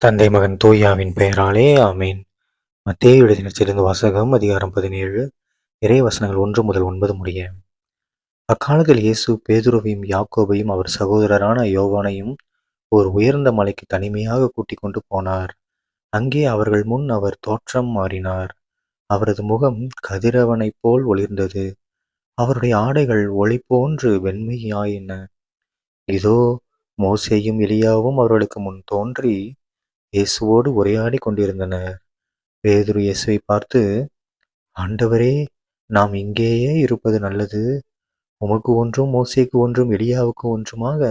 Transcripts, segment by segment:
தந்தை மகன் தூயாவின் பெயராலே ஆமீன். மத்தேயு எழுதின சிறந்த வாசகம் அதிகாரம் 17 இறை வசனங்கள் 1 முதல் 9 முடிய. அக்காலத்தில் இயேசு பேதுருவையும் யாக்கோபையும் அவர் சகோதரரான யோவானையும் ஒரு உயர்ந்த மலைக்கு தனிமையாக கூட்டிக் கொண்டு போனார். அங்கே அவர்கள் முன் அவர் தோற்றம் மாறினார். அவரது முகம் கதிரவனைப் போல் ஒளிர்ந்தது. அவருடைய ஆடைகள் ஒளி போன்று வெண்மையாயின. இதோ மோசேயும் எலியாவும் அவர்களுக்கு முன் தோன்றி இயேசுவோடு உரையாடிக் கொண்டிருந்தனர். பேதுரு இயேசுவை பார்த்து, ஆண்டவரே, நாம் இங்கேயே இருப்பது நல்லது. உமக்கு ஒன்றும், மோசேக்கு ஒன்றும், எலியாவுக்கு ஒன்றுமாக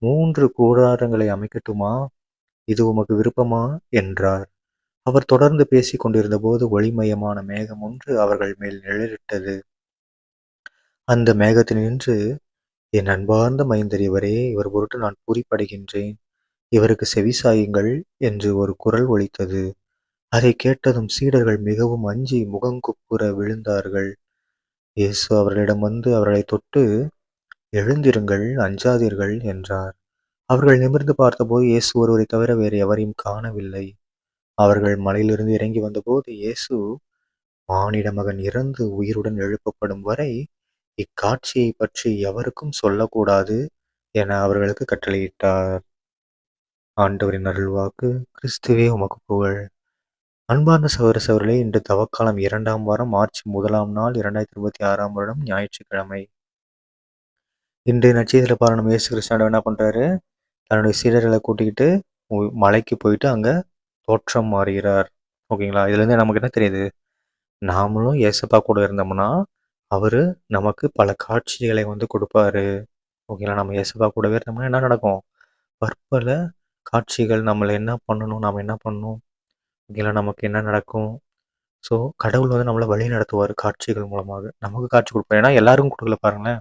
3 கூடாரங்களை அமைக்கட்டுமா? இது உமக்கு விருப்பமா? என்றார். அவர் தொடர்ந்து பேசிக் கொண்டிருந்தபோது ஒளிமயமான மேகம் ஒன்று அவர்கள் மேல் நிழலிட்டது. அந்த மேகத்தினின்று, என் அன்பார்ந்த மைந்தர் இவரே, இவர் பொருட்டு நான் பூரிப்படைகின்றேன். இவருக்கு செவிசாயுங்கள் என்று ஒரு குரல் ஒலித்தது. அதைக் கேட்டதும் சீடர்கள் மிகவும் அஞ்சி முகங்குப்புற விழுந்தார்கள். இயேசு அவர்களிடம் வந்து அவர்களைத் தொட்டு, எழுந்திருங்கள், அஞ்சாதீர்கள் என்றார். அவர்கள் நிமிர்ந்து பார்த்தபோது இயேசு ஒருவரைத் தவிர வேறு எவரையும் காணவில்லை. அவர்கள் மலையிலிருந்து இறங்கி வந்தபோது இயேசு, மானிட மகன் இறந்து உயிருடன் எழுப்பப்படும் வரை இக்காட்சியைப் பற்றி எவருக்கும் சொல்லக்கூடாது என அவர்களுக்கு கட்டளையிட்டார். ஆண்டவரின் அருள்வாக்கு. கிறிஸ்துவே உமக்கு புகழ். அன்பார்ந்த சகோதர சகோதரிகளே, இன்று தவக்காலம் 2ஆம் வாரம் மார்ச் 1ஆம் நாள் 2026ஆம் வருடம் ஞாயிற்றுக்கிழமை. இன்றைய நற்செய்தியில பாருங்க, நம்ம இயேசு கிறிஸ்து என்ன பண்றாரு? தன்னுடைய சீடர்களை கூட்டிக்கிட்டு மலைக்கு போயிட்டு அங்க தோற்றம் மாறுகிறார். ஓகேங்களா? இதுல இருந்து நமக்கு என்ன தெரியுது? நாமளும் ஏசப்பா கூட இருந்தோம்னா அவரு நமக்கு பல காட்சிகளை கொடுப்பாரு. ஓகேங்களா? நம்ம ஏசப்பா கூடவே இருந்தோம்னா என்ன நடக்கும்? பற்பல காட்சிகள், நம்மள என்ன பண்ணணும், நாம என்ன பண்ணணும், ஓகேங்களா, நமக்கு என்ன நடக்கும். ஸோ கடவுள் நம்மளை வழி நடத்துவார் காட்சிகள் மூலமாக. நமக்கு காட்சி கொடுப்பார். ஏன்னா எல்லாருக்கும் கொடுக்கல பாருங்களேன்.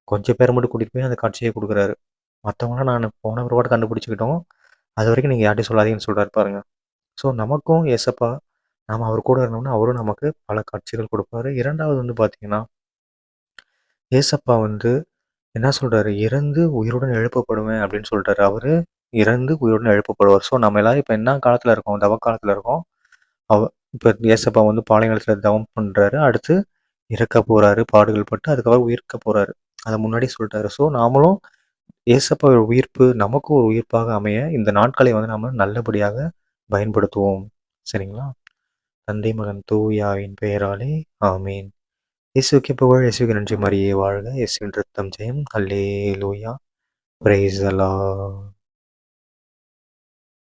கொஞ்சம் பேரை மட்டும் கூட்டிகிட்டு போய் அந்த காட்சியை கொடுக்குறாரு. மற்றவங்களாம் நான் போன பிற்பாடு கண்டுபிடிச்சிக்கிட்டோம், அது வரைக்கும் நீங்கள் யார்ட்டையும் சொல்லாதீங்கன்னு சொல்கிறாரு பாருங்க. ஸோ நமக்கும் ஏசப்பா, நாம் அவர் கூட இருந்தோம்னா அவரும் நமக்கு பல காட்சிகள் கொடுப்பாரு. 2வது பார்த்தீங்கன்னா, ஏசப்பா என்ன சொல்கிறாரு? இறந்து உயிருடன் எழுப்பப்படுவேன் அப்படின்னு சொல்லிட்டாரு. அவர் இறந்து உயிருடன் எழுப்பப்படுவார். ஸோ நம்ம எல்லாரும் இப்போ என்ன காலத்தில் இருக்கோம்? தவ காலத்தில் இருக்கோம். இப்போ ஏசப்பா பாலைநிலத்தில் தவம் பண்ணுறாரு. அடுத்து இறக்க போகிறாரு, பாடுகள் பட்டு அதுக்கப்புறம் உயிர்க்க போகிறாரு. அதை முன்னாடி சொல்லிட்டாரு. ஸோ நாமளும் ஏசப்பா உயிர்ப்பு நமக்கு ஒரு உயிர்ப்பாக அமைய இந்த நாட்களை நாம் நல்லபடியாக பயன்படுத்துவோம். சரிங்களா? தந்தை மகன் தூயாவின் பெயராலே ஆமீன். இயேசுவுக்கு புகழ். இயேசுவுக்கு நன்றி. மரியே வாழ்க. இயேசுவின் ரத்தம் ஜெயம். அல்லேலூயா. Praise the Lord.